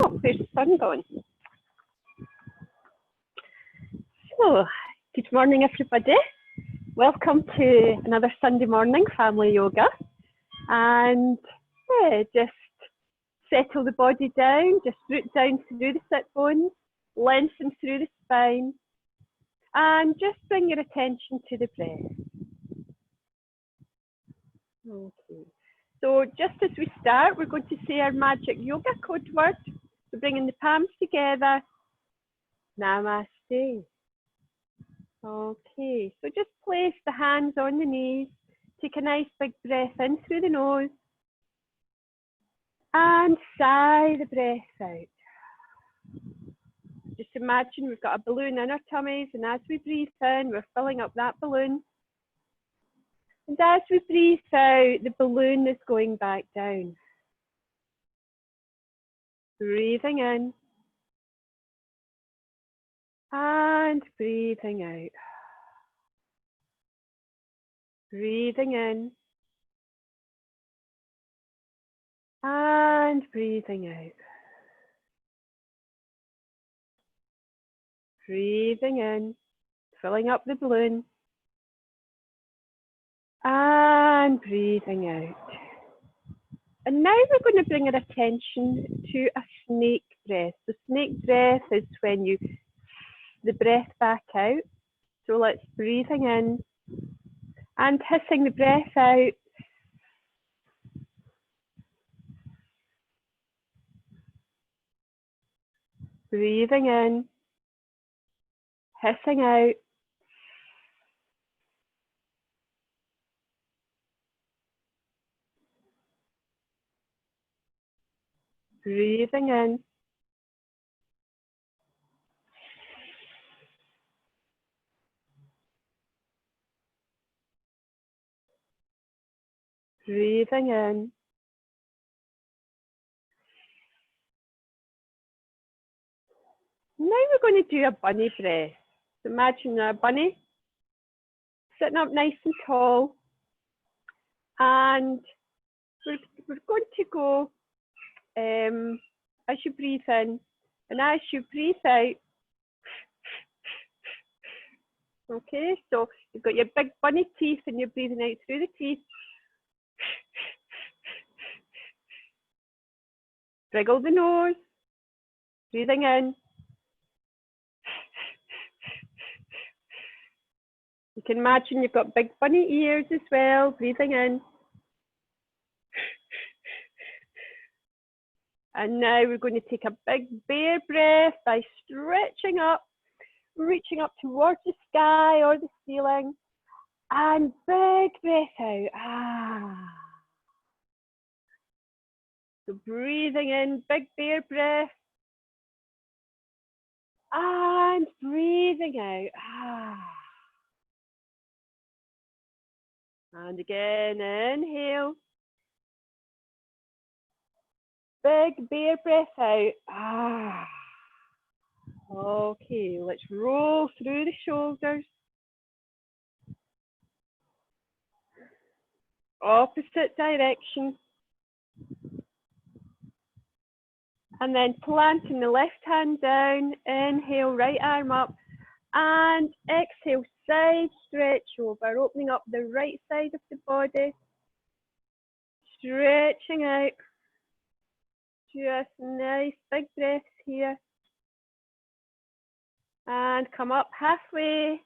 Oh, where's the sun gone? So, good morning, everybody. Welcome to another Sunday morning family yoga. And yeah, just settle the body down, just root down through the sit bones, lengthen through the spine, and just bring your attention to the breath. Okay. So just as we start, we're going to say our magic yoga code word. So bringing the palms together. Namaste. Okay, so just place the hands on the knees. Take a nice big breath in through the nose. And sigh the breath out. Just imagine we've got a balloon in our tummies, and as we breathe in, we're filling up that balloon. And as we breathe out, the balloon is going back down. Breathing in. And breathing out. Breathing in. And breathing out. Breathing in, filling up the balloon. And breathing out. And now we're going to bring our attention to a snake breath. So snake breath is when you the breath back out. So let's breathing in and hissing the breath out. Breathing in, hissing out. Breathing in. Breathing in. Now we're going to do a bunny breath. So imagine a bunny sitting up nice and tall. And we're going to go as you breathe in and as you breathe out. Okay, so you've got your big bunny teeth and you're breathing out through the teeth. Wriggle the nose, breathing in. You can imagine you've got big bunny ears as well, breathing in. And now we're going to take a big bear breath by stretching up, reaching up towards the sky or the ceiling. And big breath out. Ah. So breathing in, big bear breath. And breathing out. Ah. And again, inhale. Big bear breath out. Ah. Okay, let's roll through the shoulders. Opposite direction. And then planting the left hand down. Inhale, right arm up. And exhale, side stretch over. Opening up the right side of the body. Stretching out. Just nice big breaths here. And come up halfway.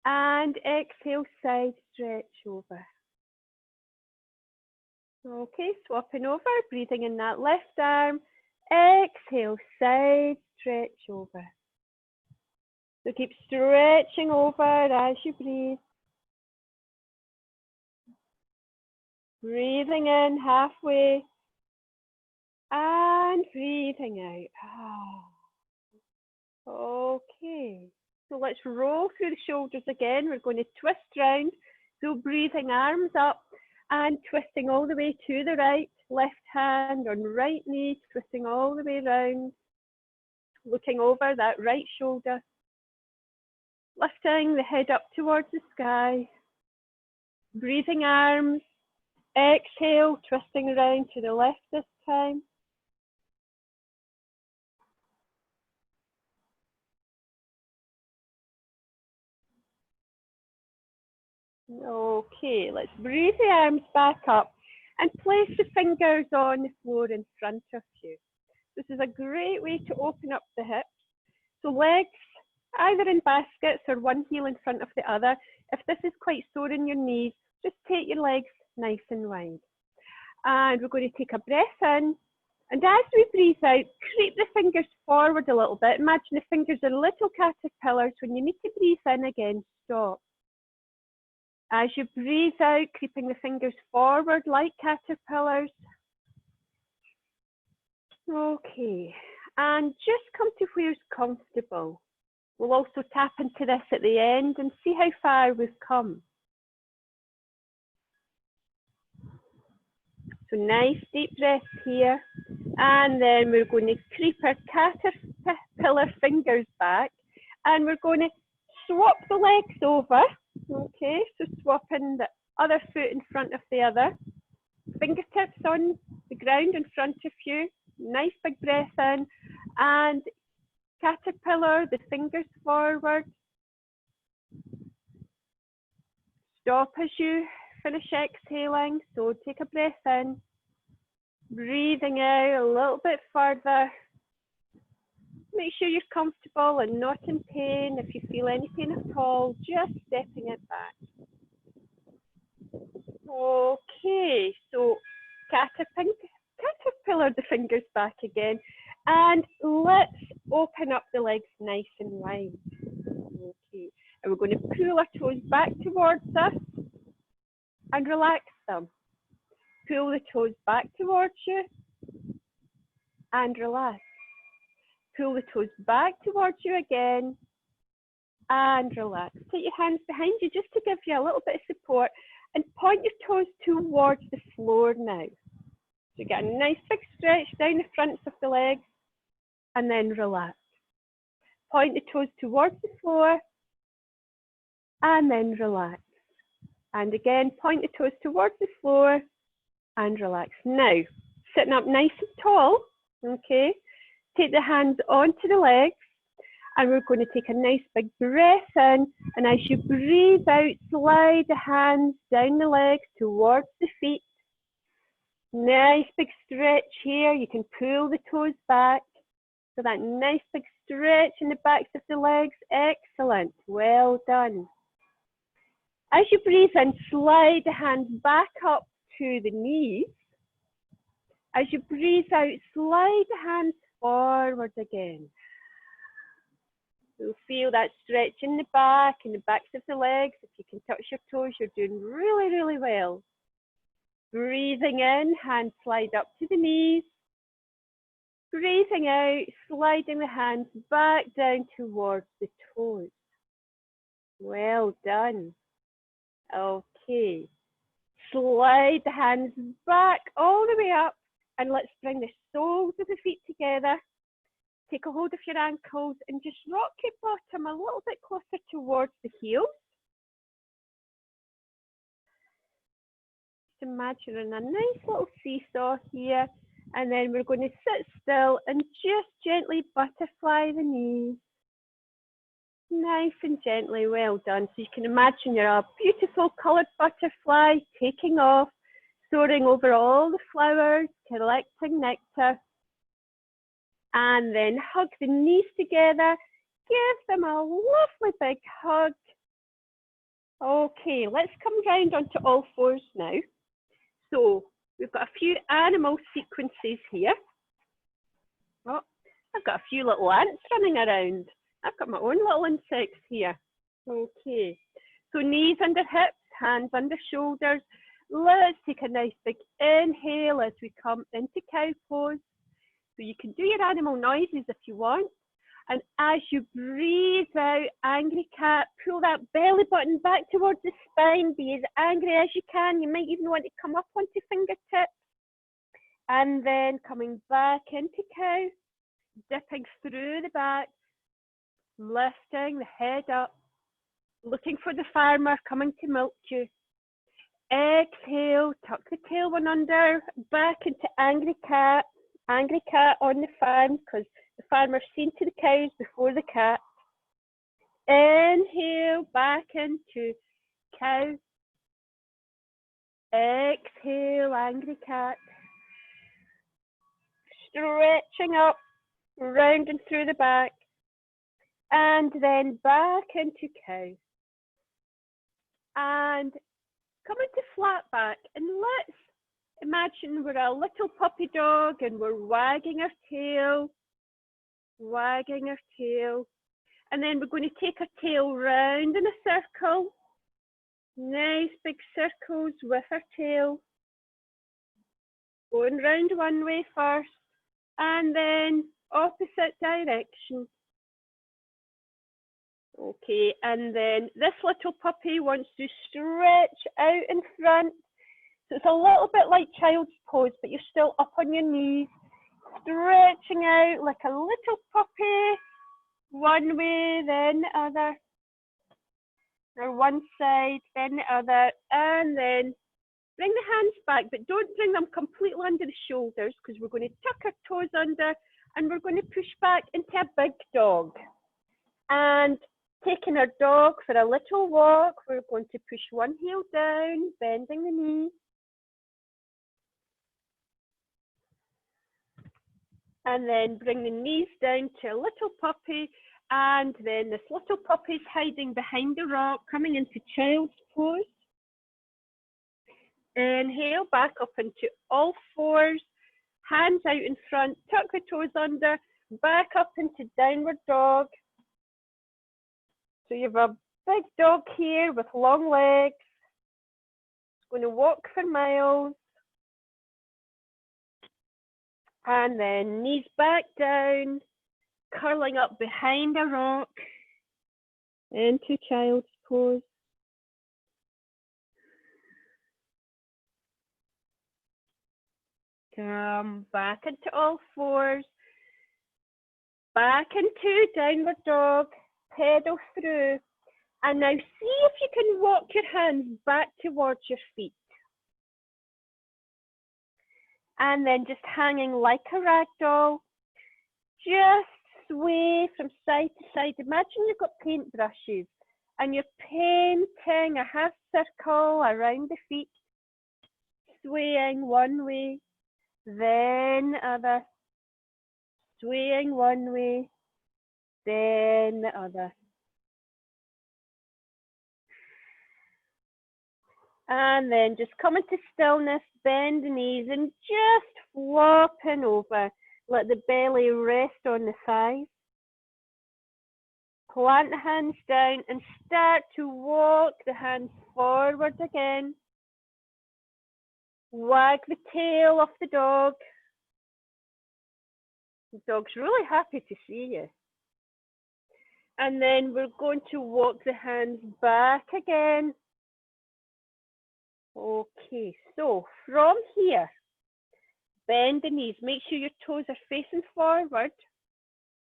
And exhale, side stretch over. Okay, swapping over, breathing in that left arm. Exhale, side stretch over. So keep stretching over as you breathe. Breathing in halfway. And breathing out. Okay, so let's roll through the shoulders again. We're going to twist round. So breathing arms up and twisting all the way to the right. Left hand on right knee, twisting all the way round. Looking over that right shoulder. Lifting the head up towards the sky. Breathing arms. Exhale, twisting around to the left this time. Okay, let's breathe the arms back up and place the fingers on the floor in front of you. This is a great way to open up the hips. So legs either in baskets or one heel in front of the other. If this is quite sore in your knees, just take your legs nice and wide. And we're going to take a breath in. And as we breathe out, creep the fingers forward a little bit. Imagine the fingers are little caterpillars. When you need to breathe in again, stop. As you breathe out, creeping the fingers forward like caterpillars. Okay, and just come to where's comfortable. We'll also tap into this at the end and see how far we've come. So nice deep breath here. And then we're going to creep our caterpillar fingers back. And we're going to swap the legs over. Okay, so swapping the other foot in front of the other. Fingertips on the ground in front of you. Nice big breath in. And caterpillar, the fingers forward. Stop as you finish exhaling. So take a breath in. Breathing out a little bit further. Make sure you're comfortable and not in pain. If you feel any pain at all, just stepping it back. Okay, so caterpillar the fingers back again. And let's open up the legs nice and wide. Okay, and we're going to pull our toes back towards us and relax them. Pull the toes back towards you and relax. Pull the toes back towards you again and relax. Take your hands behind you just to give you a little bit of support and point your toes towards the floor now. So get a nice big stretch down the fronts of the legs and then relax. Point the toes towards the floor and then relax. And again, point the toes towards the floor and relax. Now, sitting up nice and tall, okay? Take the hands onto the legs and we're going to take a nice big breath in, and as you breathe out, slide the hands down the legs towards the feet. Nice big stretch here. You can pull the toes back. So that nice big stretch in the backs of the legs. Excellent. Well done. As you breathe in, slide the hands back up to the knees. As you breathe out, slide the hands forward again. You'll feel that stretch in the back and the backs of the legs. If you can touch your toes, you're doing really, really well. Breathing in, hands slide up to the knees. Breathing out, sliding the hands back down towards the toes. Well done. Okay. Slide the hands back all the way up and let's bring the soles of the feet together. Take a hold of your ankles and just rock your bottom a little bit closer towards the heels. Just imagine a nice little seesaw here, and then we're going to sit still and just gently butterfly the knees. Nice and gently, well done. So you can imagine you're a beautiful coloured butterfly taking off, soaring over all the flowers, collecting nectar. And then hug the knees together, give them a lovely big hug. Okay, let's come round onto all fours now. So we've got a few animal sequences here. Oh, I've got a few little ants running around. I've got my own little insects here. Okay, so knees under hips, hands under shoulders. Let's take a nice big inhale as we come into cow pose. So you can do your animal noises if you want. And as you breathe out, angry cat, pull that belly button back towards the spine. Be as angry as you can. You might even want to come up onto fingertips. And then coming back into cow, dipping through the back, lifting the head up, looking for the farmer coming to milk you. Exhale, tuck the tailbone under, back into angry cat on the farm, because the farmer's seen to the cows before the cat. Inhale, back into cow, Exhale, angry cat. Stretching up, rounding through the back. And then back into cow. And come into flat back. And let's imagine we're a little puppy dog and we're wagging our tail. Wagging our tail. And then we're going to take our tail round in a circle. Nice big circles with our tail. Going round one way first. And then opposite direction. Okay, and then this little puppy wants to stretch out in front. So it's a little bit like child's pose, but you're still up on your knees, stretching out like a little puppy, one way, then the other, or one side, then the other, and then bring the hands back, but don't bring them completely under the shoulders because we're going to tuck our toes under and we're going to push back into a big dog. And taking our dog for a little walk, we're going to push one heel down, bending the knee. And then bring the knees down to a little puppy. And then this little puppy is hiding behind the rock, coming into child's pose. Inhale, back up into all fours. Hands out in front, tuck the toes under, back up into downward dog. So you have a big dog here with long legs. It's going to walk for miles. And then knees back down, curling up behind a rock into child's pose. Come back into all fours. Back into downward dog. Pedal through, and now see if you can walk your hands back towards your feet, and then just hanging like a rag doll, just sway from side to side. Imagine you've got paintbrushes and you're painting a half circle around the feet, swaying one way, then the other, swaying one way, then the other. And then just come into stillness, bend the knees and just flopping over. Let the belly rest on the thighs. Plant the hands down and start to walk the hands forward again. Wag the tail of the dog. The dog's really happy to see you. And then we're going to walk the hands back again. Okay, so from here, bend the knees. Make sure your toes are facing forward.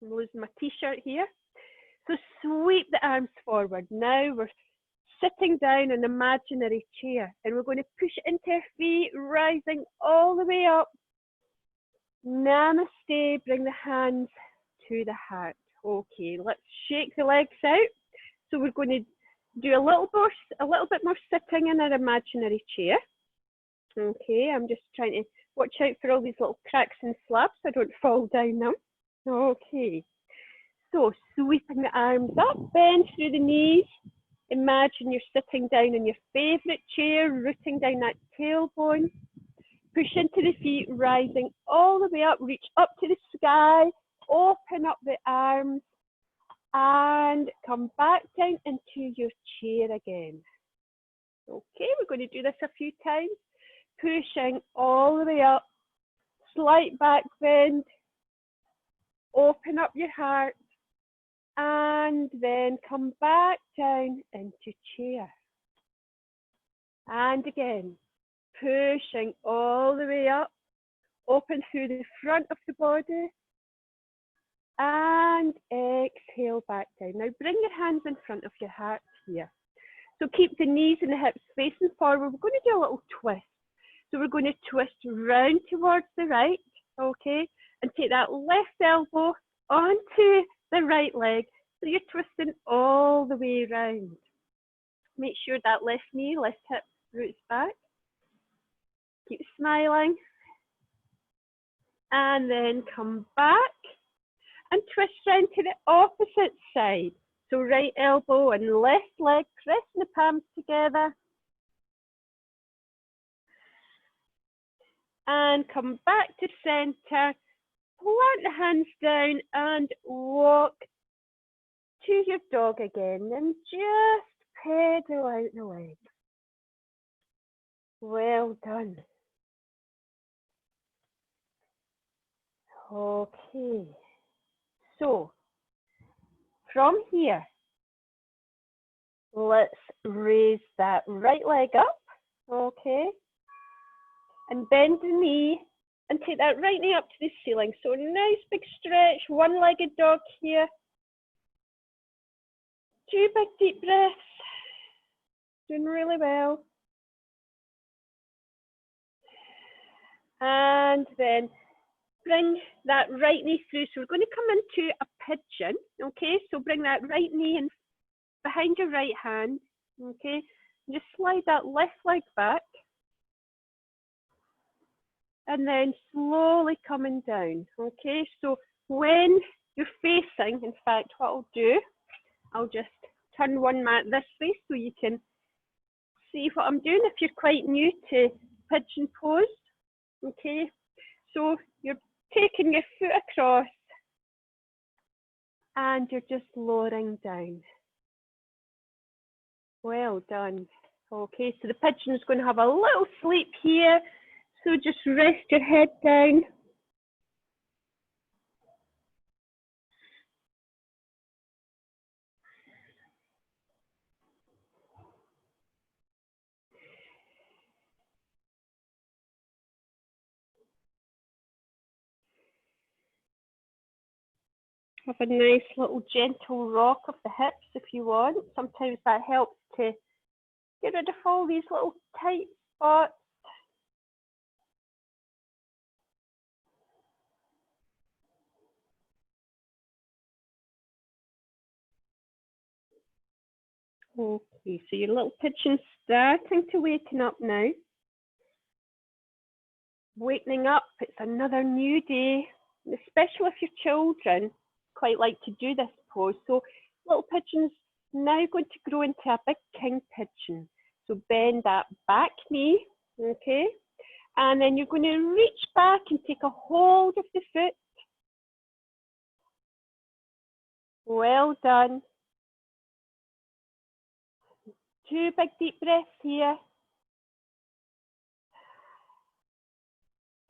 I'm losing my t-shirt here. So sweep the arms forward. Now we're sitting down in an imaginary chair and we're going to push into our feet, rising all the way up. Namaste, bring the hands to the heart. Okay, let's shake the legs out. So we're going to do a little bit more sitting in our imaginary chair. Okay, I'm just trying to watch out for all these little cracks and slabs so I don't fall down them. Okay, so sweeping the arms up, bend through the knees. Imagine you're sitting down in your favorite chair, rooting down that tailbone. Push into the feet, rising all the way up, reach up to the sky. Open up the arms and come back down into your chair again. Okay, we're going to do this a few times. Pushing all the way up, slight back bend, open up your heart, and then come back down into chair. And again, pushing all the way up, open through the front of the body, and exhale back down. Now bring your hands in front of your heart here. So keep the knees and the hips facing forward. We're going to do a little twist. So we're going to twist round towards the right, okay? And take that left elbow onto the right leg. So you're twisting all the way around. Make sure that left knee, left hip roots back. Keep smiling. And then come back and twist round to the opposite side. So right elbow and left leg, pressing the palms together. And come back to center. Plant the hands down and walk to your dog again. And just pedal out the leg. Well done. Okay. So, from here, let's raise that right leg up, okay? And bend the knee and take that right knee up to the ceiling. So a nice big stretch, one-legged dog here. 2 big deep breaths. Doing really well. And then bring that right knee through. So we're going to come into a pigeon, okay? So bring that right knee in behind your right hand, okay? And just slide that left leg back. And then slowly coming down, okay? So when you're facing, in fact, what I'll do, I'll just turn one mat this way so you can see what I'm doing if you're quite new to pigeon pose, okay? So you're taking your foot across and you're just lowering down. Well done. Okay, so the pigeon is going to have a little sleep here. So just rest your head down. Have a nice little gentle rock of the hips if you want. Sometimes that helps to get rid of all these little tight spots. Okay, so your little pigeon's starting to waken up now. Wakening up, it's another new day, especially if your children quite like to do this pose. So little pigeon's now going to grow into a big king pigeon. So bend that back knee, okay? And then you're going to reach back and take a hold of the foot. Well done. 2 big deep breaths here.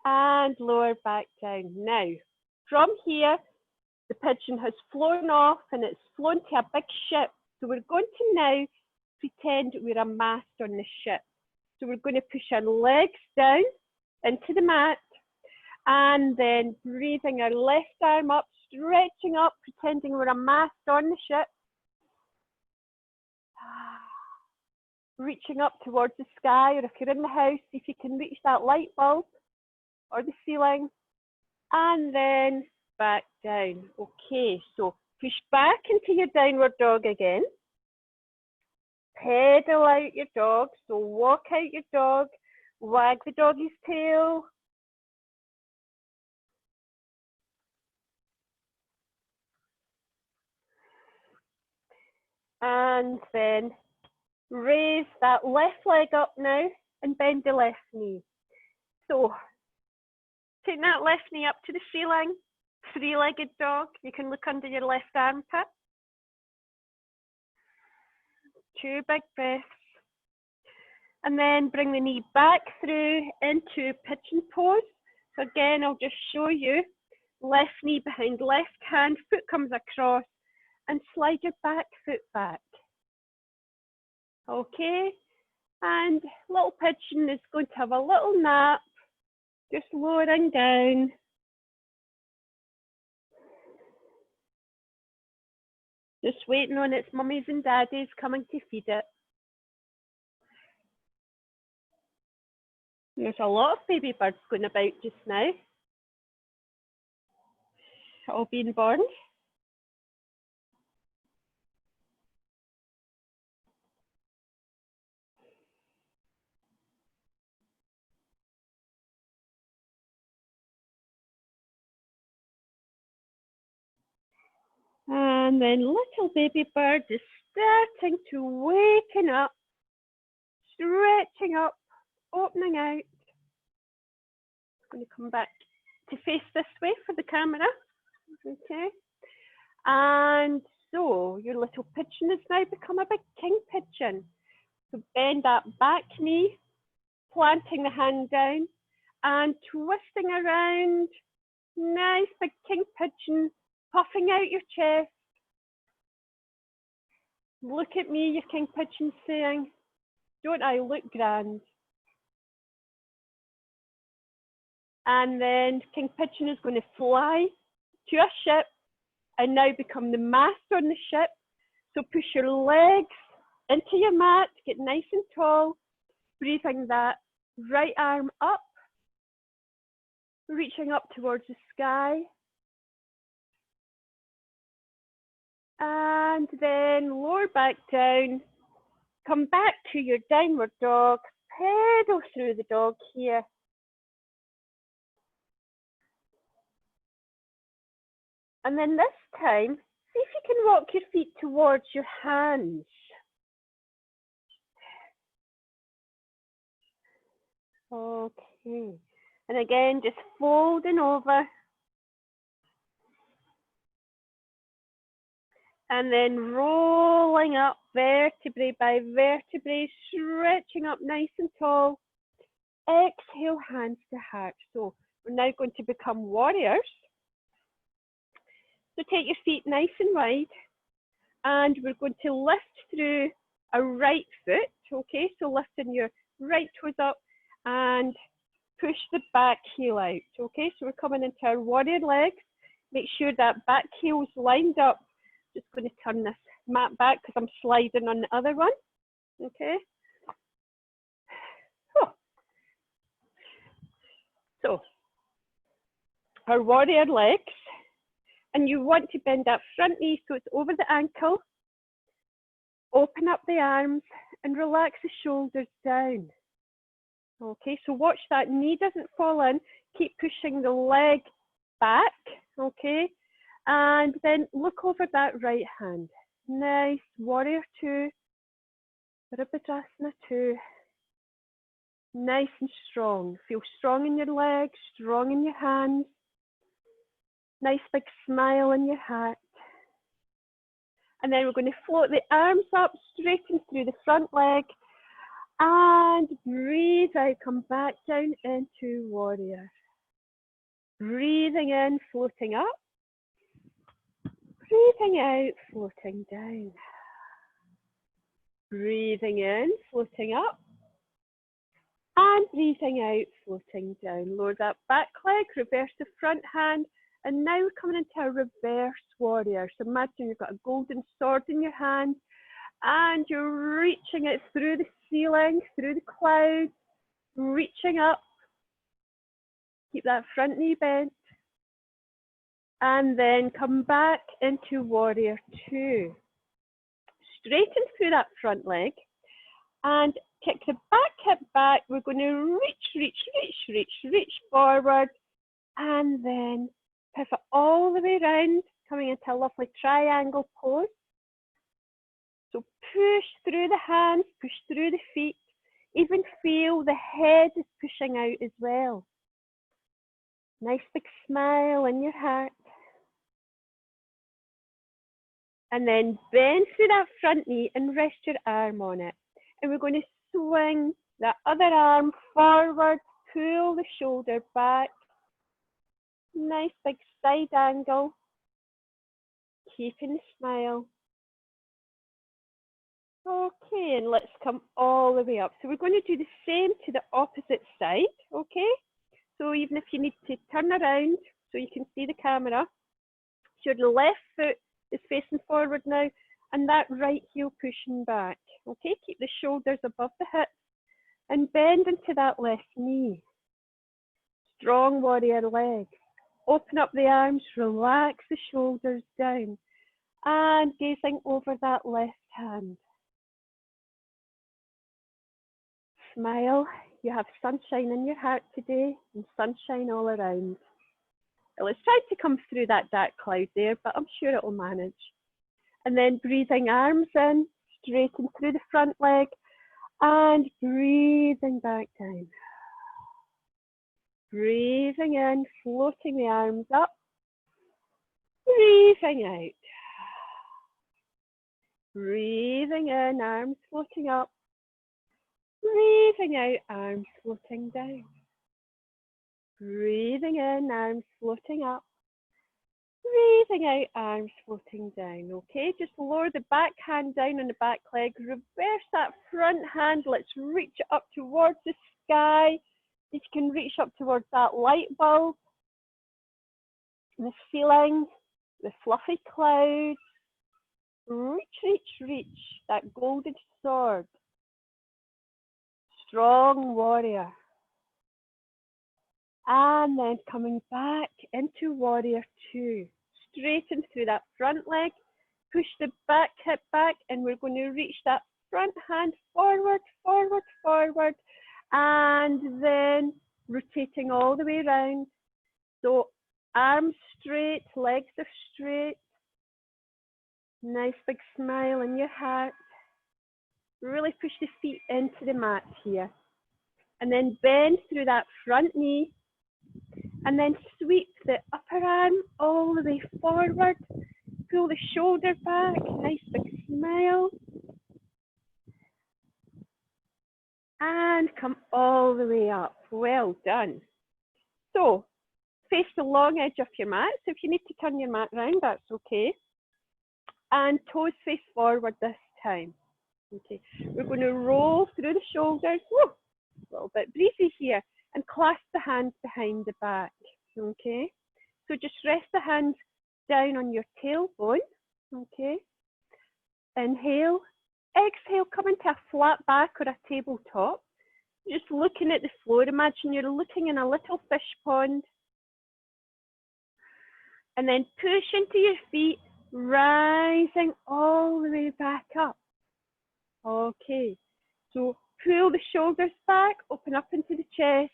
And lower back down. Now, from here, the pigeon has flown off and it's flown to a big ship. So we're going to now pretend we're a mast on the ship. So we're going to push our legs down into the mat and then breathing our left arm up, stretching up, pretending we're a mast on the ship. Reaching up towards the sky, or if you're in the house, see if you can reach that light bulb or the ceiling. And then back down. Okay, so push back into your downward dog again. Pedal out your dog, so walk out your dog, wag the doggy's tail. And then raise that left leg up now and bend the left knee. So take that left knee up to the ceiling, 3-legged dog. You can look under your left armpit. 2 big breaths. And then bring the knee back through into pigeon pose. So again, I'll just show you. Left knee behind left hand, foot comes across, and slide your back foot back. Okay, and little pigeon is going to have a little nap, just lowering down. Just waiting on its mummies and daddies coming to feed it. There's a lot of baby birds going about just now, all being born. And then little baby bird is starting to waken up, stretching up, opening out. I'm going to come back to face this way for the camera. Okay. And so your little pigeon has now become a big king pigeon. So bend that back knee, planting the hand down and twisting around. Nice big king pigeon, puffing out your chest. Look at me, your king pigeon, saying, don't I look grand? And then king pigeon is going to fly to a ship and now become the mast on the ship. So push your legs into your mat, get nice and tall, breathing that right arm up, reaching up towards the sky. And then lower back down, come back to your downward dog, pedal through the dog here. And then this time, see if you can walk your feet towards your hands. Okay. And again, just folding over. And then rolling up vertebrae by vertebrae, stretching up nice and tall. Exhale, hands to heart. So we're now going to become warriors. So take your feet nice and wide. And we're going to lift through a right foot. Okay, so lifting your right toes up and push the back heel out. Okay, so we're coming into our warrior legs. Make sure that back heel is lined up. Just going to turn this mat back because I'm sliding on the other one. Okay. So our warrior legs, and you want to bend that front knee so it's over the ankle. Open up the arms and relax the shoulders down. Okay, so watch that knee doesn't fall in. Keep pushing the leg back. Okay. And then look over that right hand. Nice, warrior two, Virabhadrasana 2. Nice and strong. Feel strong in your legs, strong in your hands. Nice big smile in your heart. And then we're going to float the arms up, straighten through the front leg. And breathe out, come back down into warrior. Breathing in, floating up. Breathing out, floating down. Breathing in, floating up. And breathing out, floating down. Lower that back leg, reverse the front hand. And now we're coming into a reverse warrior. So imagine you've got a golden sword in your hand. And you're reaching it through the ceiling, through the clouds. Reaching up. Keep that front knee bent. And then come back into warrior 2. Straighten through that front leg. And kick the back hip back. We're going to reach forward. And then pivot all the way around, coming into a lovely triangle pose. So push through the hands, push through the feet. Even feel the head is pushing out as well. Nice big smile in your heart. And then bend through that front knee and rest your arm on it. And we're going to swing that other arm forward, pull the shoulder back. Nice big side angle. Keeping the smile. Okay, and let's come all the way up. So we're going to do the same to the opposite side, okay? So even if you need to turn around so you can see the camera, so your left foot is facing forward now, and that right heel pushing back. Okay, keep the shoulders above the hips and bend into that left knee. Strong warrior legs. Open up the arms, relax the shoulders down, and gazing over that left hand. Smile. You have sunshine in your heart today and sunshine all around. Well, it's tried to come through that dark cloud there, but I'm sure it will manage. And then breathing arms in, straighten through the front leg, and breathing back down. Breathing in, floating the arms up. Breathing out. Breathing in, arms floating up. Breathing out, arms floating down. Breathing in, arms floating up. Breathing out, arms floating down. Okay, just lower the back hand down on the back leg. Reverse that front hand. Let's reach it up towards the sky. You can reach up towards that light bulb, the ceiling, the fluffy clouds. Reach, reach, reach. That golden sword. Strong warrior. And then coming back into warrior two. Straighten through that front leg. Push the back hip back, and we're going to reach that front hand forward, forward, forward. And then rotating all the way around. So arms straight, legs are straight. Nice big smile in your heart. Really push the feet into the mat here. And then bend through that front knee. And then sweep the upper arm all the way forward. Pull the shoulder back. Nice big smile. And come all the way up. Well done. So, face the long edge of your mat. So if you need to turn your mat round, that's okay. And toes face forward this time. Okay, we're going to roll through the shoulders. Woo, a little bit breezy here. And clasp the hands behind the back. Okay, so just rest the hands down on your tailbone. Okay, inhale. Exhale, come into a flat back or a tabletop. Just looking at the floor. Imagine you're looking in a little fish pond. And then push into your feet, rising all the way back up. Okay, so pull the shoulders back, open up into the chest.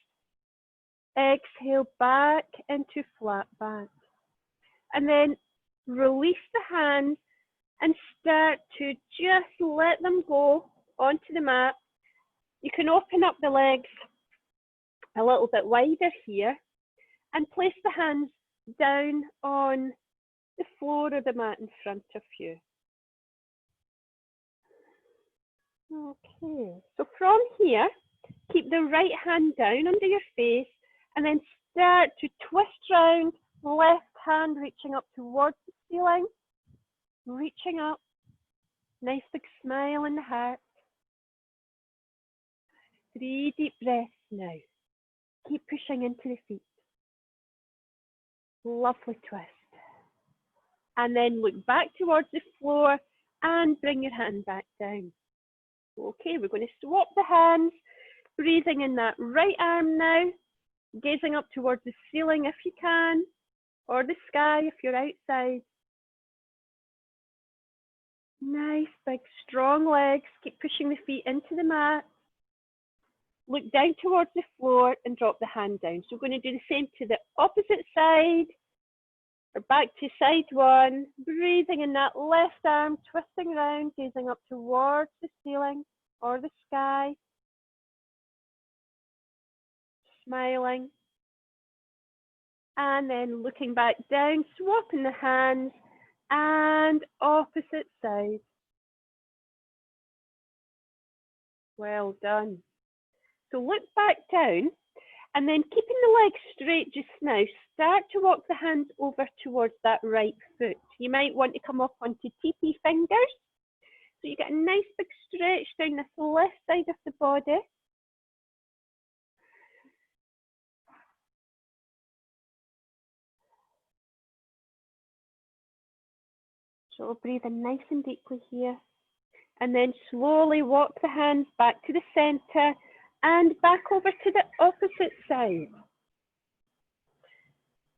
Exhale back into flat back. And then release the hands and start to just let them go onto the mat. You can open up the legs a little bit wider here and place the hands down on the floor of the mat in front of you. Okay, so from here, keep the right hand down under your face and then start to twist round, left hand reaching up towards the ceiling, reaching up, nice big smile in the heart. 3 deep breaths now. Keep pushing into the feet. Lovely twist. And then look back towards the floor and bring your hand back down. Okay, we're going to swap the hands, breathing in that right arm now, gazing up towards the ceiling if you can, or the sky if you're outside. Nice, big, strong legs. Keep pushing the feet into the mat. Look down towards the floor and drop the hand down. So we're going to do the same to the opposite side, or back to side one. Breathing in that left arm, twisting around, gazing up towards the ceiling or the sky. Smiling. And then looking back down, swapping the hands, and opposite side. Well done. So look back down, and then keeping the legs straight just now, start to walk the hands over towards that right foot. You might want to come up onto TP fingers. So you get a nice big stretch down this left side of the body. So breathe in nice and deeply here. And then slowly walk the hands back to the center and back over to the opposite side.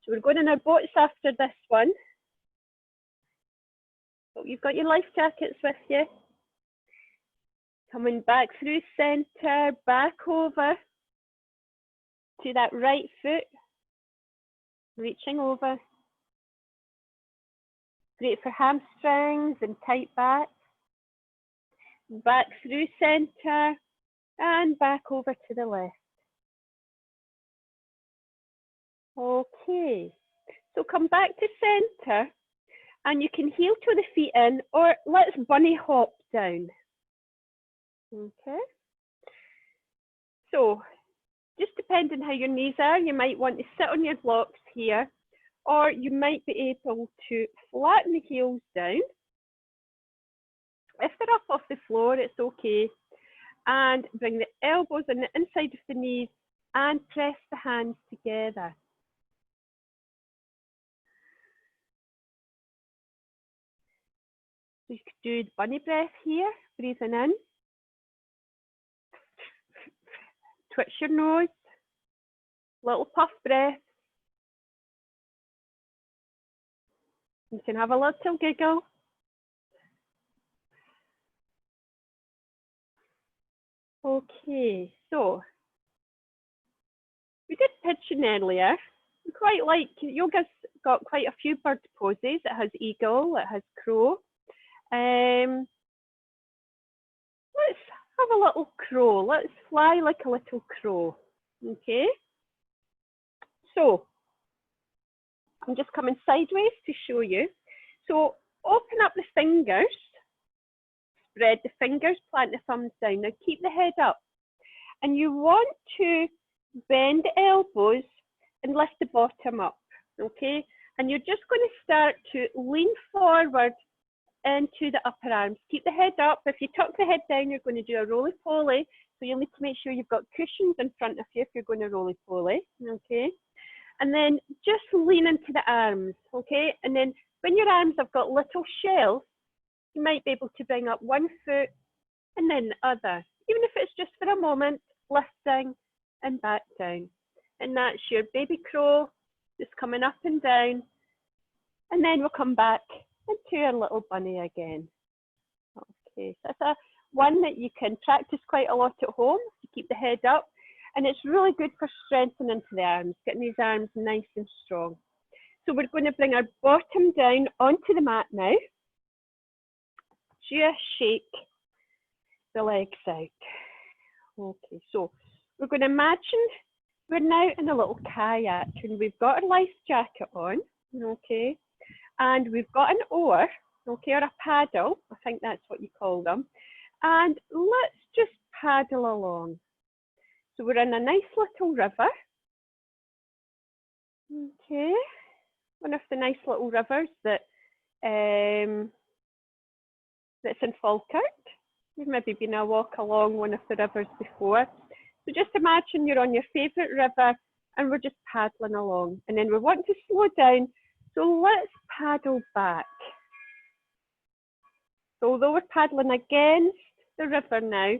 So we're going in our boats after this one. So you've got your life jackets with you. Coming back through center, back over to that right foot. Reaching over. Great for hamstrings and tight back. Back through centre and back over to the left. Okay, so come back to centre and you can heel toe the feet in, or let's bunny hop down. Okay, so just depending how your knees are, you might want to sit on your blocks here, or you might be able to flatten the heels down. If they're up off the floor, it's okay. And bring the elbows on the inside of the knees and press the hands together. So you could do the bunny breath here, breathing in. Twitch your nose, little puff breath. You can have a little giggle. Okay, so we did pigeon earlier. Quite like, yoga's got quite a few bird poses. It has eagle, it has crow. Let's have a little crow. Let's fly like a little crow. Okay. So I'm just coming sideways to show you. So open up the fingers, spread the fingers, plant the thumbs down. Now keep the head up. And you want to bend the elbows and lift the bottom up, okay? And you're just going to start to lean forward into the upper arms. Keep the head up. If you tuck the head down, you're going to do a roly-poly. So you'll need to make sure you've got cushions in front of you if you're going to roly-poly, okay? And then just lean into the arms, okay? And then when your arms have got little shells, you might be able to bring up one foot and then the other. Even if it's just for a moment, lifting and back down. And that's your baby crow, just coming up and down. And then we'll come back into our little bunny again. Okay, so that's one that you can practice quite a lot at home to keep the head up. And it's really good for strengthening to the arms, getting these arms nice and strong. So we're going to bring our bottom down onto the mat now. Just shake the legs out. Okay, so we're going to imagine we're now in a little kayak and we've got our life jacket on, okay, and we've got an oar, okay, or a paddle, I think that's what you call them, and let's just paddle along. So we're in a nice little river, okay, one of the nice little rivers that that's in Falkirk. You've maybe been a walk along one of the rivers before. So just imagine you're on your favourite river and we're just paddling along. And then we want to slow down, so let's paddle back. So although we're paddling against the river now,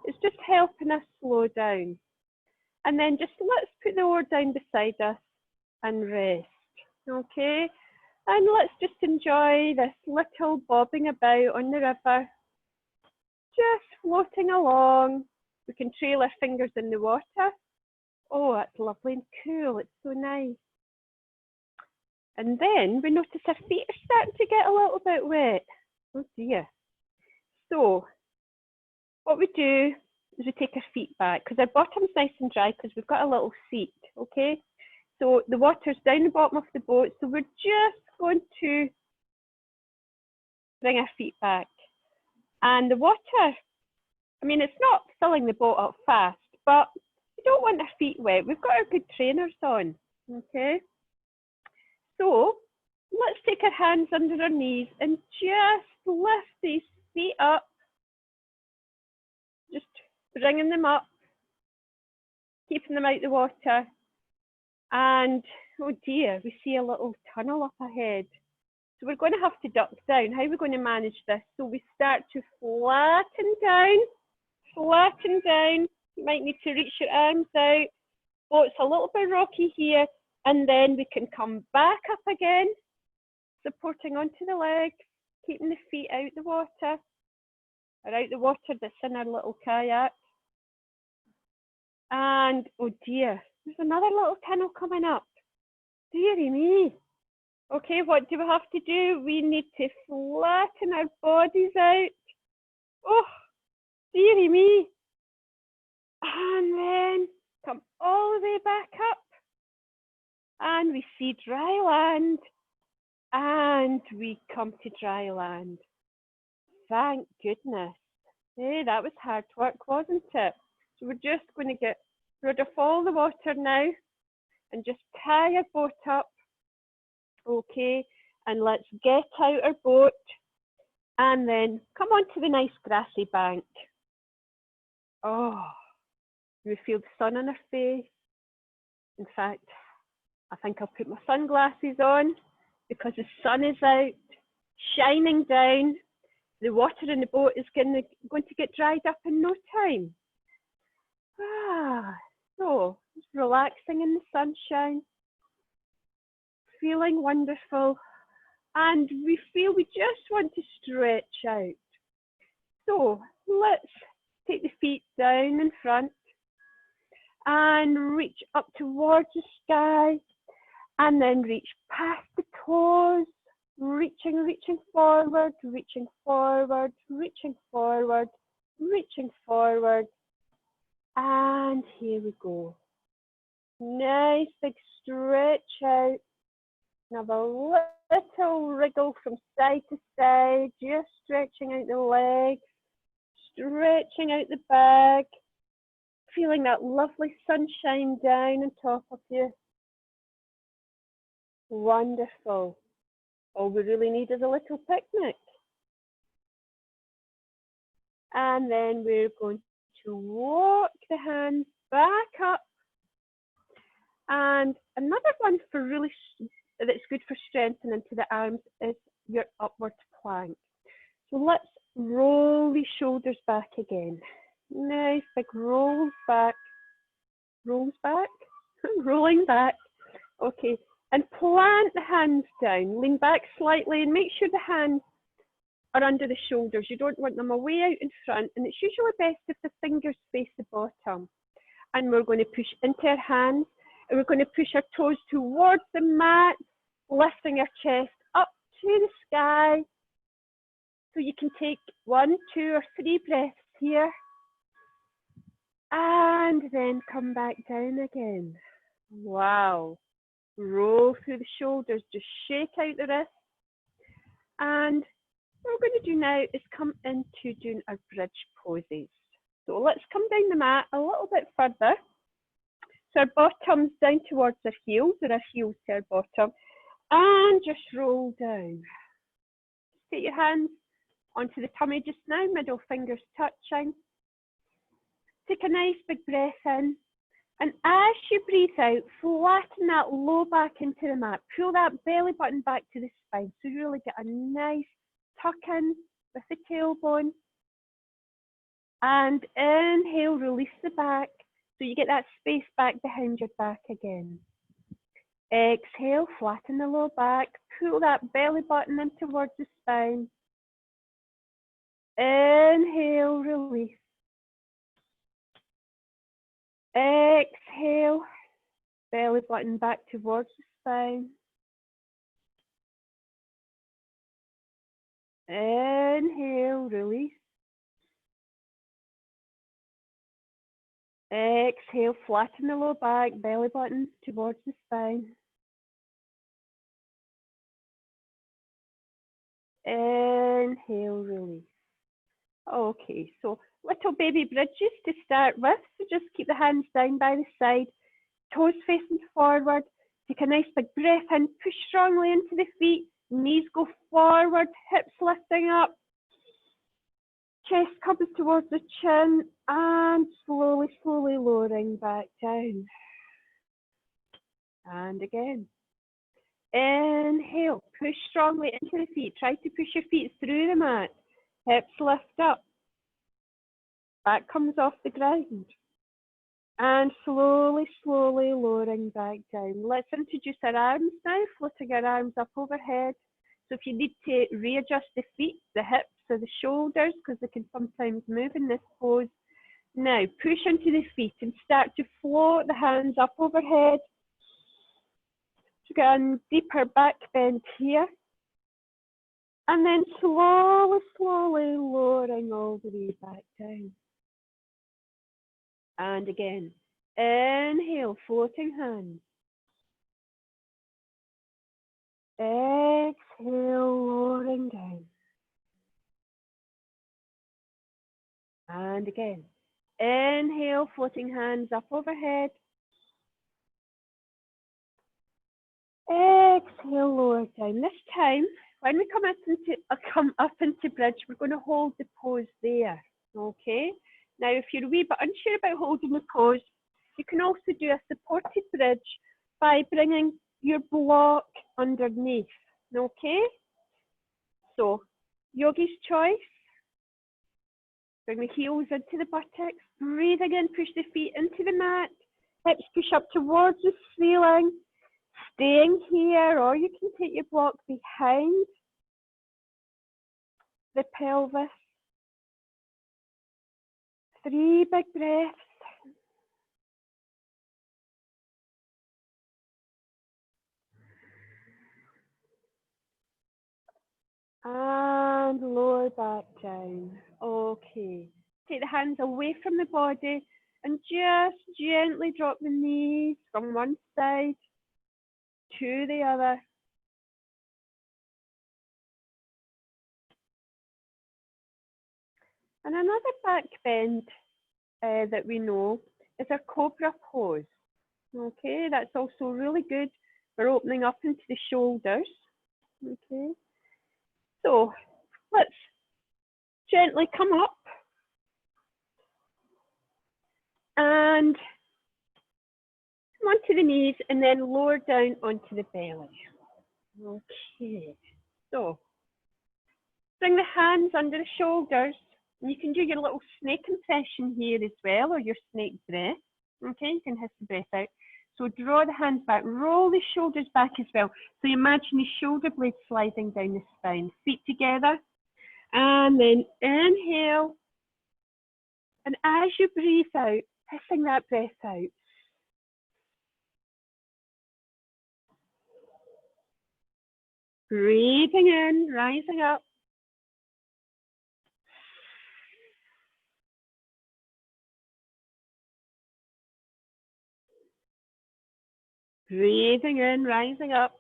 it's just helping us slow down. And then just let's put the oar down beside us and rest, okay? And let's just enjoy this little bobbing about on the river, just floating along. We can trail our fingers in the water. Oh, that's lovely and cool, it's so nice. And then we notice our feet are starting to get a little bit wet. Oh dear. So what we do is we take our feet back because our bottom's nice and dry because we've got a little seat, okay? So the water's down the bottom of the boat, so we're just going to bring our feet back. And the water, I mean, it's not filling the boat up fast, but we don't want our feet wet. We've got our good trainers on, okay? So let's take our hands under our knees and just lift these feet up, just bringing them up, keeping them out the water. And oh dear, we see a little tunnel up ahead. So we're going to have to duck down. How are we going to manage this? So we start to flatten down. You might need to reach your arms out. Oh, it's a little bit rocky here. And then we can come back up again, supporting onto the legs, keeping the feet out the water, or out the water that's in our little kayak. And oh dear, there's another little tunnel coming up. Dearie me. Okay, what do we have to do? We need to flatten our bodies out. Oh, dearie me. And then come all the way back up. And we see dry land. And we come to dry land. Thank goodness. Hey, that was hard work, wasn't it? So we're just going to get rid of all the water now and just tie our boat up. Okay, and let's get out our boat and then come on to the nice grassy bank. Oh, we feel the sun on our face. In fact, I think I'll put my sunglasses on because the sun is out, shining down. The water in the boat is going to get dried up in no time. So it's relaxing in the sunshine, feeling wonderful, and we feel we just want to stretch out. So let's take the feet down in front and reach up towards the sky, and then reach past the toes, reaching forward, reaching forward, reaching forward, reaching forward. And here we go. Nice big stretch out. Have a little wriggle from side to side, just stretching out the legs, stretching out the back, feeling that lovely sunshine down on top of you. Wonderful. All we really need is a little picnic. And then we're going to walk the hands back up. And another one for really that's good for strengthening to the arms is your upward plank. So let's roll the shoulders back again. Nice big rolls back, rolling back. Okay, and plant the hands down. Lean back slightly and make sure the hands are under the shoulders. You don't want them away out in front, and it's usually best if the fingers face the bottom. And we're going to push into our hands, and we're going to push our toes towards the mat, lifting our chest up to the sky. So you can take 1, 2, or 3 breaths here, and then come back down again. Wow. Roll through the shoulders, just shake out the wrists. And what we're going to do now is come into doing our bridge poses. So let's come down the mat a little bit further. So our bottom's down towards our heels, or our heels to our bottom, and just roll down. Take your hands onto the tummy just now, middle fingers touching. Take a nice big breath in, and as you breathe out, flatten that low back into the mat. Pull that belly button back to the spine, so you really get a nice tuck in with the tailbone. And inhale, release the back, so you get that space back behind your back again. Exhale, flatten the low back, pull that belly button in towards the spine. Inhale, release. Exhale, belly button back towards the spine. Inhale, release. Exhale, flatten the low back, belly button towards the spine. Inhale, release. Okay, so little baby bridges to start with. So just keep the hands down by the side, toes facing forward. Take a nice big breath in, push strongly into the feet, knees go forward, hips lifting up. Chest comes towards the chin, and slowly lowering back down. And again. Inhale, push strongly into the feet. Try to push your feet through the mat. Hips lift up. Back comes off the ground. And slowly lowering back down. Let's introduce our arms now, floating our arms up overhead. So if you need to readjust the feet, the hips, or the shoulders, because they can sometimes move in this pose. Now, push into the feet and start to float the hands up overhead. So get a deeper back bend here. And then slowly, slowly lowering all the way back down. And again, inhale, floating hands. Exhale, lowering down. And again, inhale, floating hands up overhead. Exhale, lower down. This time, when we come up into bridge, we're going to hold the pose there. Okay. Now, if you're a wee bit unsure about holding the pose, you can also do a supported bridge by bringing your block underneath. Okay. So, yogi's choice. Bring the heels into the buttocks. Breathing in, push the feet into the mat. Hips push up towards the ceiling. Staying here, or you can take your block behind the pelvis. 3 big breaths. And lower back down. Okay. Take the hands away from the body and just gently drop the knees from one side to the other. And another back bend that we know is our cobra pose. Okay, that's also really good for opening up into the shoulders. Okay, so let's gently come up and come onto the knees and then lower down onto the belly. Okay, so bring the hands under the shoulders. And you can do your little snake impression here as well, or your snake breath. Okay, you can hiss the breath out. So draw the hands back, roll the shoulders back as well. So you imagine the shoulder blades sliding down the spine. Feet together, and then inhale. And as you breathe out, hissing that breath out. Breathing in, rising up. Breathing in, rising up.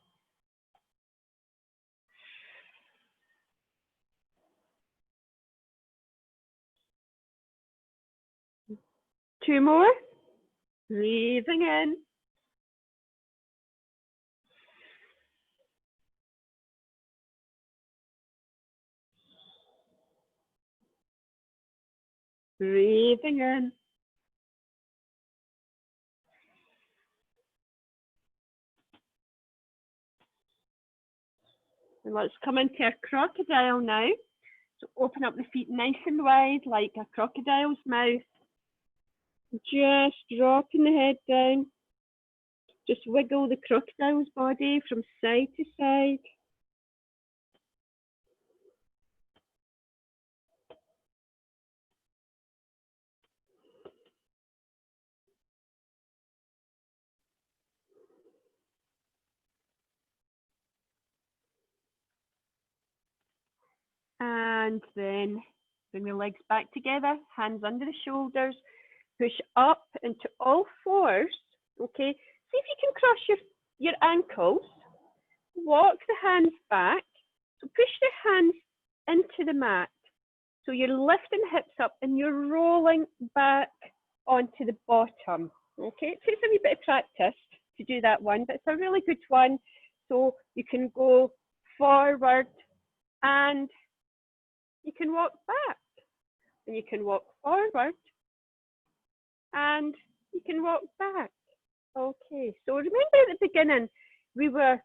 Two more. Breathing in. Breathing in. And let's come into a crocodile now. So open up the feet nice and wide like a crocodile's mouth. Just dropping the head down. Just wiggle the crocodile's body from side to side. And then bring the legs back together, hands under the shoulders, push up into all fours, okay? See if you can cross your ankles, walk the hands back, so push the hands into the mat. So you're lifting the hips up and you're rolling back onto the bottom, okay? It takes a wee bit of practice to do that one, but it's a really good one. So you can go forward and you can walk back, and you can walk forward, and you can walk back. Okay, so remember at the beginning, we were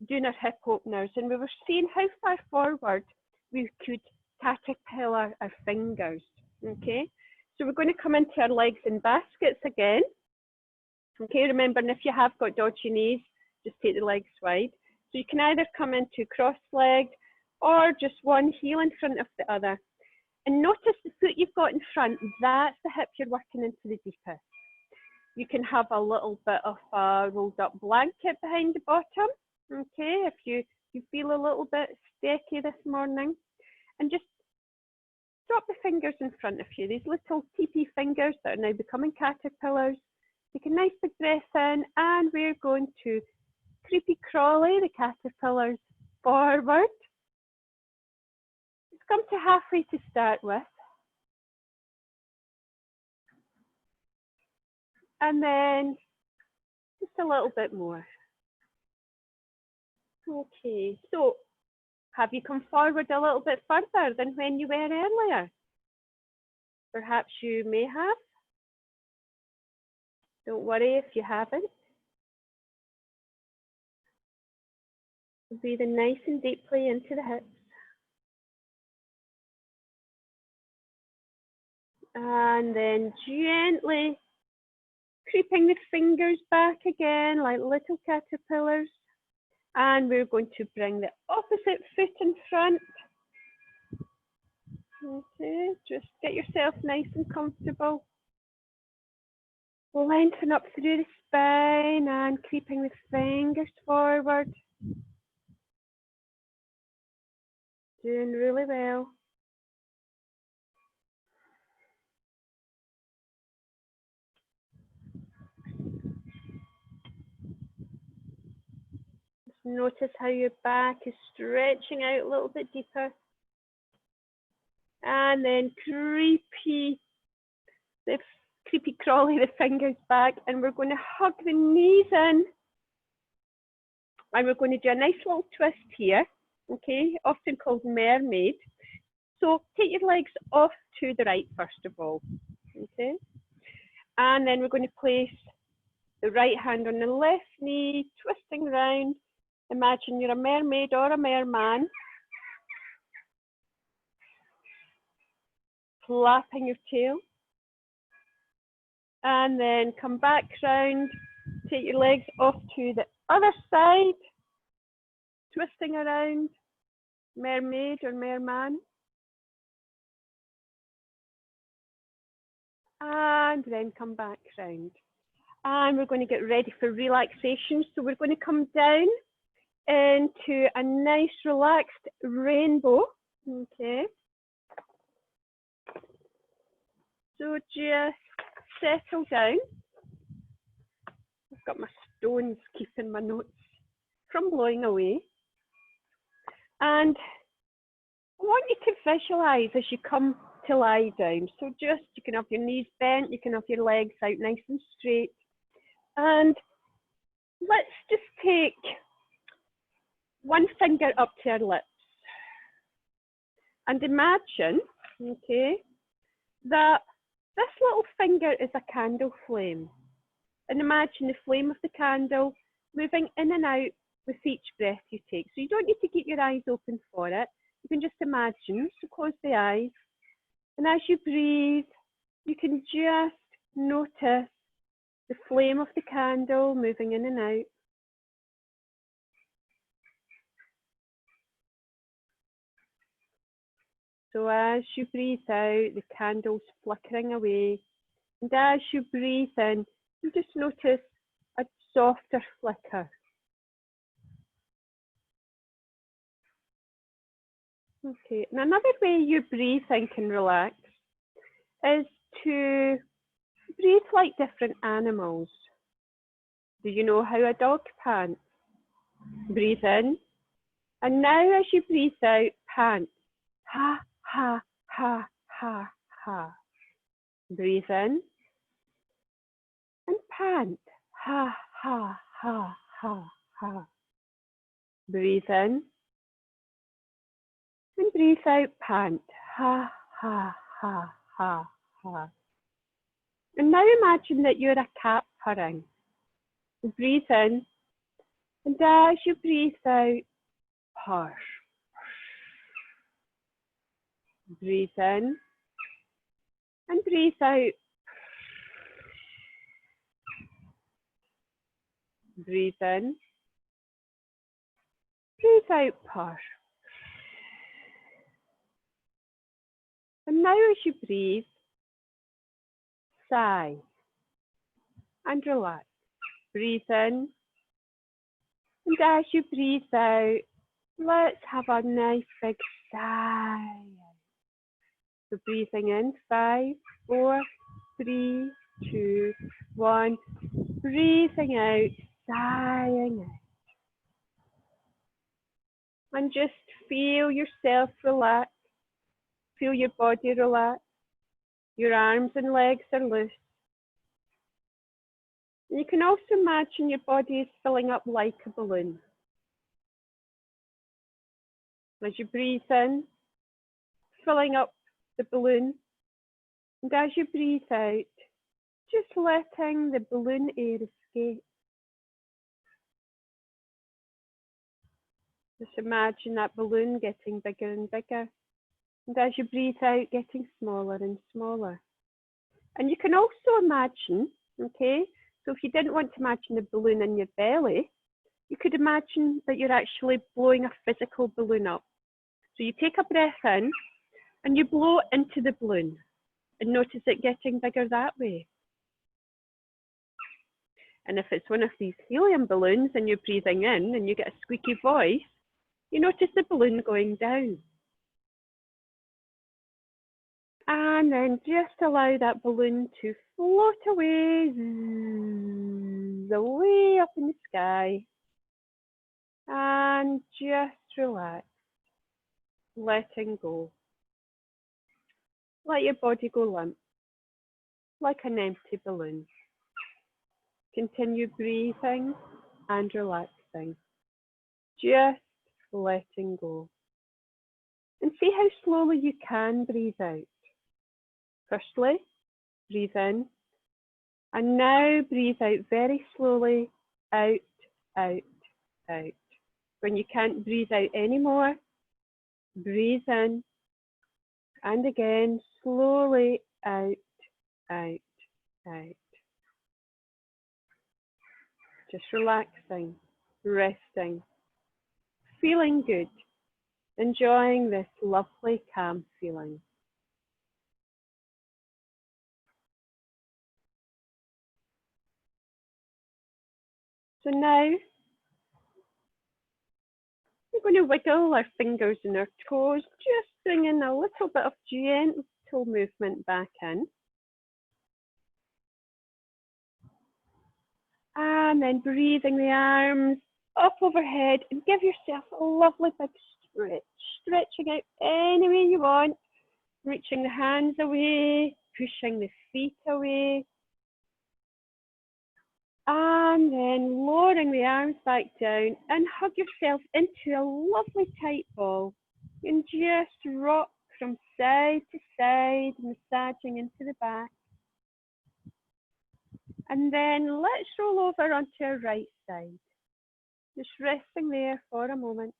doing our hip openers, and we were seeing how far forward we could caterpillar our fingers, okay? So we're going to come into our legs in baskets again. Okay, remembering if you have got dodgy knees, just take the legs wide. So you can either come into cross-legged, or just one heel in front of the other. And notice the foot you've got in front, that's the hip you're working into the deepest. You can have a little bit of a rolled up blanket behind the bottom, okay, if you feel a little bit sticky this morning. And just drop the fingers in front of you, these little teepee fingers that are now becoming caterpillars. Take a nice big breath in, and we're going to creepy crawly the caterpillars forward. Let's come to halfway to start with. And then just a little bit more. Okay, so have you come forward a little bit further than when you were earlier? Perhaps you may have. Don't worry if you haven't. Breathing nice and deeply into the hips. And then gently creeping the fingers back again like little caterpillars. And we're going to bring the opposite foot in front. Okay, just get yourself nice and comfortable. Lengthen up through the spine and creeping the fingers forward. Doing really well. Just notice how your back is stretching out a little bit deeper. And then creepy crawly the fingers back, and we're going to hug the knees in. And we're going to do a nice little twist here, okay, often called mermaid. So take your legs off to the right first of all, okay? And then we're going to place the right hand on the left knee, twisting around. Imagine you're a mermaid or a merman. Flapping your tail. And then come back round, take your legs off to the other side, twisting around, mermaid or merman. And then come back round. And we're going to get ready for relaxation. So we're going to come down into a nice relaxed rainbow, okay? So just settle down. I've got my stones keeping my notes from blowing away. And I want you to visualize as you come to lie down. So just, you can have your knees bent, you can have your legs out nice and straight. And let's just take one finger up to our lips. And imagine, okay, that this little finger is a candle flame. And imagine the flame of the candle moving in and out with each breath you take. So you don't need to keep your eyes open for it. You can just imagine, so close the eyes. And as you breathe, you can just notice the flame of the candle moving in and out. So as you breathe out, the candle's flickering away. And as you breathe in, you just notice a softer flicker. Okay, and another way your breathing can relax is to breathe like different animals. Do you know how a dog pants? Breathe in. And now as you breathe out, pant. Ha, ha, ha, ha, ha. Breathe in. And pant. Ha, ha, ha, ha, ha. Breathe in. And breathe out, pant. Ha, ha, ha, ha, ha. And now imagine that you're a cat purring. Breathe in. And as you breathe out, purr. Breathe in. And breathe out. Breathe in. Breathe out, purr. And now as you breathe, sigh. and relax. Breathe in, and as you breathe out, let's have a nice big sigh. So breathing in, 5, 4, 3, 2, 1. Breathing out, sighing out. And just feel yourself relax. Feel your body relax. Your arms and legs are loose. And you can also imagine your body is filling up like a balloon. As you breathe in, filling up the balloon. And as you breathe out, just letting the balloon air escape. Just imagine that balloon getting bigger and bigger. And as you breathe out, getting smaller and smaller. And you can also imagine, okay, so if you didn't want to imagine the balloon in your belly, you could imagine that you're actually blowing a physical balloon up. So you take a breath in and you blow into the balloon and notice it getting bigger that way. And if it's one of these helium balloons and you're breathing in and you get a squeaky voice, you notice the balloon going down. And then just allow that balloon to float away, away up in the sky. And just relax, letting go. Let your body go limp, like an empty balloon. Continue breathing and relaxing, just letting go. And see how slowly you can breathe out. Firstly, breathe in, and now breathe out very slowly, out, out, out. When you can't breathe out anymore, breathe in, and again, slowly out, out, out. Just relaxing, resting, feeling good, enjoying this lovely calm feeling. So now, we're going to wiggle our fingers and our toes, just bringing a little bit of gentle movement back in. And then breathing the arms up overhead and give yourself a lovely big stretch. Stretching out any way you want, reaching the hands away, pushing the feet away. And then lowering the arms back down and hug yourself into a lovely tight ball. And just rock from side to side, massaging into the back. And then let's roll over onto our right side. Just resting there for a moment.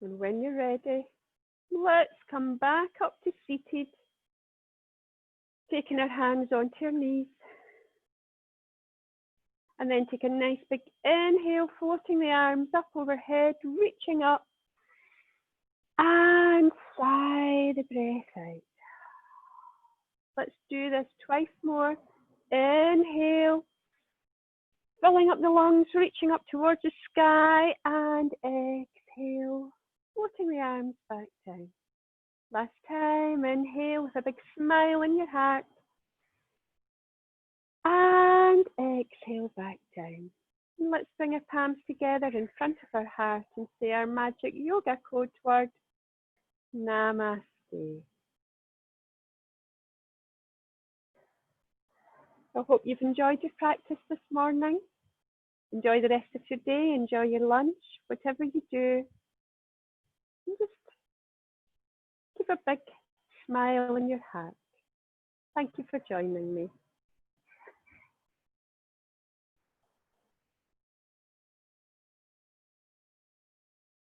And when you're ready, let's come back up to seated. Taking our hands onto our knees. And then take a nice big inhale, floating the arms up overhead, reaching up. And sigh the breath out. Let's do this twice more. Inhale, filling up the lungs, reaching up towards the sky. And exhale, floating the arms back down. Last time, inhale with a big smile in your heart. And exhale back down. And let's bring our palms together in front of our heart and say our magic yoga code word, Namaste. I hope you've enjoyed your practice this morning. Enjoy the rest of your day, enjoy your lunch, whatever you do. And just keep a big smile in your heart. Thank you for joining me.